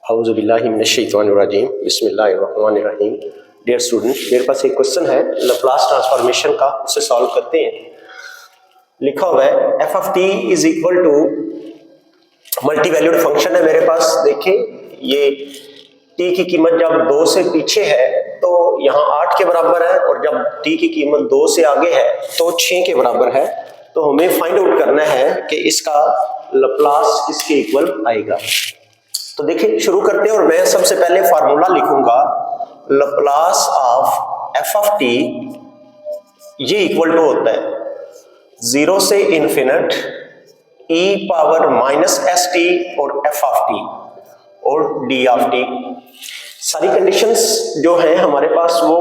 औज़ुबिल्लाहि मिनश्शैतानिर्रजीम बिस्मिल्लाहिर्रहमानिर्रहीम। Dear student, मेरे पास एक क्वेश्चन है लैप्लास ट्रांसफॉर्मेशन का, उसे सॉल्व करते हैं। लिखा हुआ है F of T is equal to multi valued function है मेरे पास। देखिए ये टी की कीमत जब 2 से पीछे है तो यहाँ 8 के बराबर है, और जब टी की कीमत 2 से आगे है तो 6 के बराबर है। तो हमें फाइंड आउट करना है कि इसका लैप्लास किसके इक्वल आएगा। तो देखिए शुरू करते हैं, और मैं सबसे पहले फार्मूला लिखूंगा Laplace of F of T, ये इक्वल टू होता है 0 से infinite e power minus S T और एफ ऑफ टी और डी ऑफ टी। सारी कंडीशंस जो हैं हमारे पास वो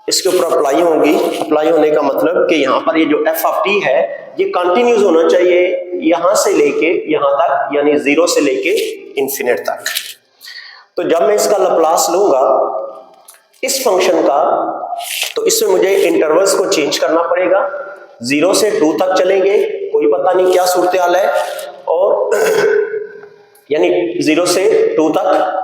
इसके ऊपर अप्लाई होंगी। अप्लाई होने का मतलब कि यहाँ पर ये जो एफ ऑफ टी है ये कंटिन्यूस होना चाहिए यहां से लेके यहां तक, यानी 0 से लेके इन्फिनिट तक। तो जब मैं इसका लैप्लास लूंगा इस फंक्शन का, तो इसमें मुझे इंटरवल्स को चेंज करना पड़ेगा। 0 से 2 तक चलेंगे, कोई पता नहीं क्या सूरत हाल है, और यानी 0 से 2 तक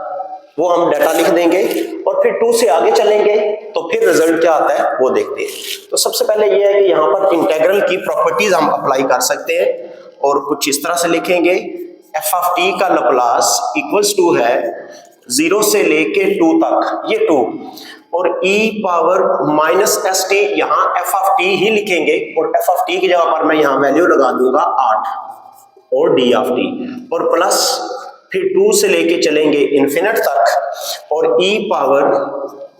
वो हम डाटा लिख देंगे, और फिर 2 से आगे चलेंगे तो फिर रिजल्ट क्या आता है वो देखते हैं। तो सबसे पहले ये है कि यहाँ पर इंटीग्रल की प्रॉपर्टीज हम अप्लाई कर सकते हैं, और कुछ इस तरह से लिखेंगे एफ ऑफ टी का लैप्लास इक्वल्स टू है 0 से लेके 2 तक, ये 2, और e power minus S T, यहाँ एफ ऑफ टी ही लिखेंगे, और एफ ऑफ टी की जगह पर मैं यहाँ वैल्यू लगा दूंगा 8 और डी ऑफ टी, और प्लस फिर 2 से लेके चलेंगे इन्फिनिट तक, और e power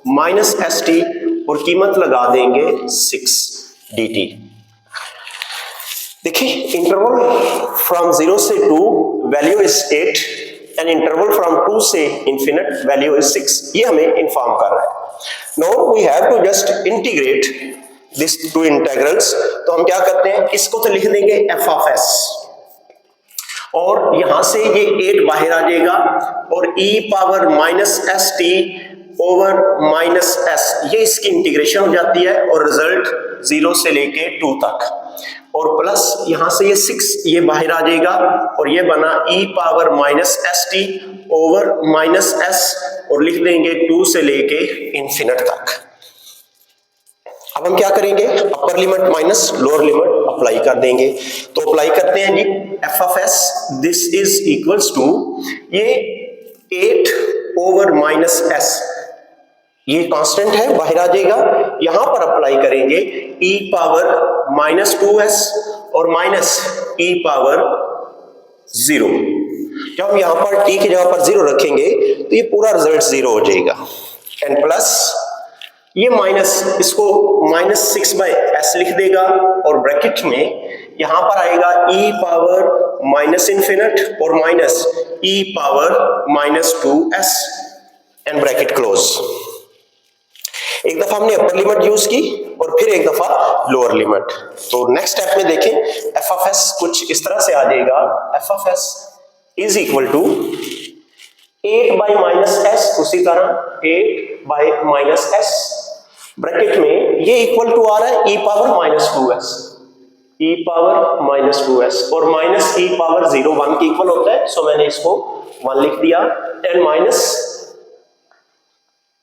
minus S T और कीमत लगा देंगे 6 डी टी। देखिए इंटरवल फ्रॉम 0 से 2 value is 8 and interval from 2 से इन्फिनिट वैल्यू इज 6, ये हमें इन्फॉर्म कर रहा है। Now we have to just integrate this two integrals. तो हम क्या करते हैं, इसको तो लिख देंगे एफ ऑफ एस, और यहां से ये 8 बाहर आ जाएगा, और e power minus S T over minus s, ये इसकी इंटीग्रेशन हो जाती है, और रिजल्ट 0 से लेके 2 तक, और प्लस यहां से ये 6 ये बाहर आ जाएगा, और ये बना e power minus S T over minus S, और लिख देंगे 2 से लेके इन्फिनिट तक। अब हम क्या करेंगे, upper limit minus lower limit apply कर देंगे। तो अप्लाई करते हैं जी, F of s this is equals to ये 8 ओवर माइनस एस, ये कांस्टेंट है बाहर आ जाएगा। यहां पर अप्लाई करेंगे e पावर माइनस 2s और माइनस e पावर 0। जब हम यहां पर t की जगह पर 0 रखेंगे तो ये पूरा रिजल्ट 0 हो जाएगा, एंड प्लस ये माइनस, इसको माइनस 6/s लिख देगा, और ब्रैकेट में यहां पर आएगा e पावर माइनस इन्फिनिट और minus e power minus 2s, and bracket close. एक दफा हमने अपर लिमिट यूज की और फिर एक दफा लोअर लिमिट। तो नेक्स्ट स्टेप में देखें, एफ ऑफ एस कुछ इस तरह से आ जाएगा, F of S is equal to 8 by minus S, उसी तरह 8 बाई माइनस एस, ब्रैकेट में ये इक्वल टू आ रहा है e power minus 2s, e power minus 2s, और माइनस e पावर 0 1 के इक्वल होता है, सो मैंने इसको 1 लिख दिया, एंड माइनस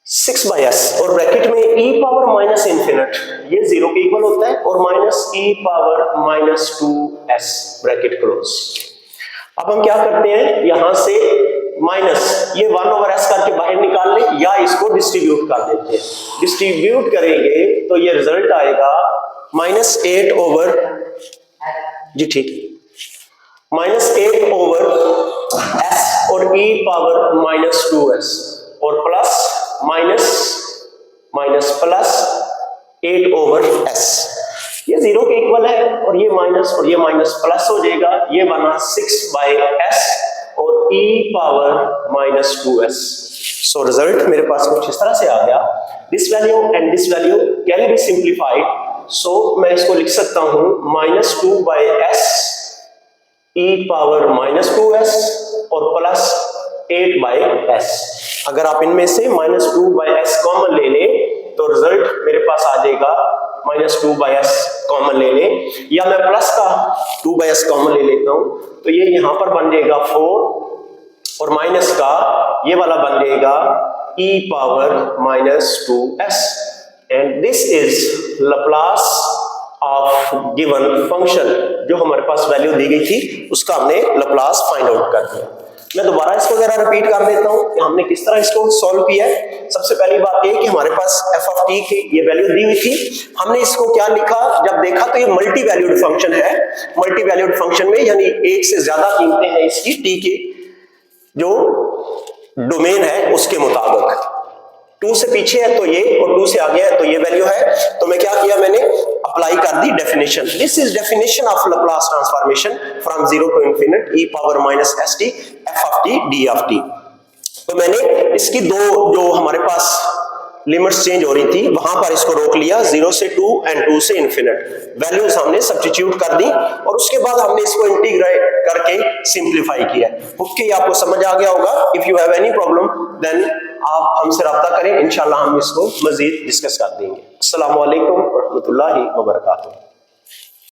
6/s, और ब्रैकेट में e पावर माइनस इन्फिनिट, ये 0 के इक्वल होता है, और minus e power minus 2s, bracket close. अब हम क्या करते हैं, यहां से माइनस ये 1 ओवर s करके बाहर निकाल ले, या इसको डिस्ट्रीब्यूट कर देते हैं। डिस्ट्रीब्यूट करेंगे तो ये रिजल्ट आएगा माइनस 8 ओवर, जी ठीक, माइनस 8 ओवर s और e पावर माइनस 2s, और plus minus minus plus 8 over s, ये 0 के इक्वल है, और ये माइनस प्लस हो जाएगा, ये बना 6/s और e power minus 2s। So result मेरे पास कुछ इस तरह से आ गया। This value and this value can be simplified, so मैं इसको लिख सकता हूं minus 2/s e power minus 2s और प्लस 8/s। अगर आप इनमें से माइनस 2/s कॉमन ले लें तो रिजल्ट मेरे पास आ जाएगा माइनस 2/s कॉमन ले लें, या मैं प्लस का 2/s कॉमन ले लेता हूं, तो ये यहां पर बन जाएगा 4 और माइनस का ये वाला बन जाएगा e power -2s and this is Laplace of given function. जो हमारे पास वैल्यू दी गई थी उसका हमने लैप्लास फाइंड आउट कर दिया। मैं दोबारा इसको जरा रिपीट कर देता हूं कि हमने किस तरह इसको सॉल्व किया है। सबसे पहली बात ये कि हमारे पास f ऑफ t की ये वैल्यू दी हुई थी, हमने इसको क्या लिखा, जब देखा तो ये मल्टी वैल्यूड फंक्शन है। मल्टी वैल्यूड फंक्शन में यानी एक से ज्यादा कीमतें हैं इसकी t की, जो डोमेन है उसके मुताबिक। 2 से पीछे है तो ये, और 2 से आगे है तो ये वैल्यू है। तो मैं क्या किया, मैंने अप्लाई कर दी definition. This is definition of Laplace transformation from 0 to infinite e power -st f of t d of t। तो मैंने इसकी दो जो हमारे पास लिमिट्स चेंज हो रही थी वहां पर इसको रोक लिया, 0 से 2 एंड 2 से इंफिनिट। वैल्यूज हमने सब्स्टिट्यूट कर दी और उसके बाद हमने इसको इंटीग्रेट करके सिंपलीफाई किया। ओके, आपको समझ आ गया होगा। If you have any problem then आप हमसे राब्ता करें, इंशाल्लाह हम इसको मजीद डिस्कस कर देंगे। अस्सलामु अलैकुम व रहमतुल्लाहि व बरकातुहू।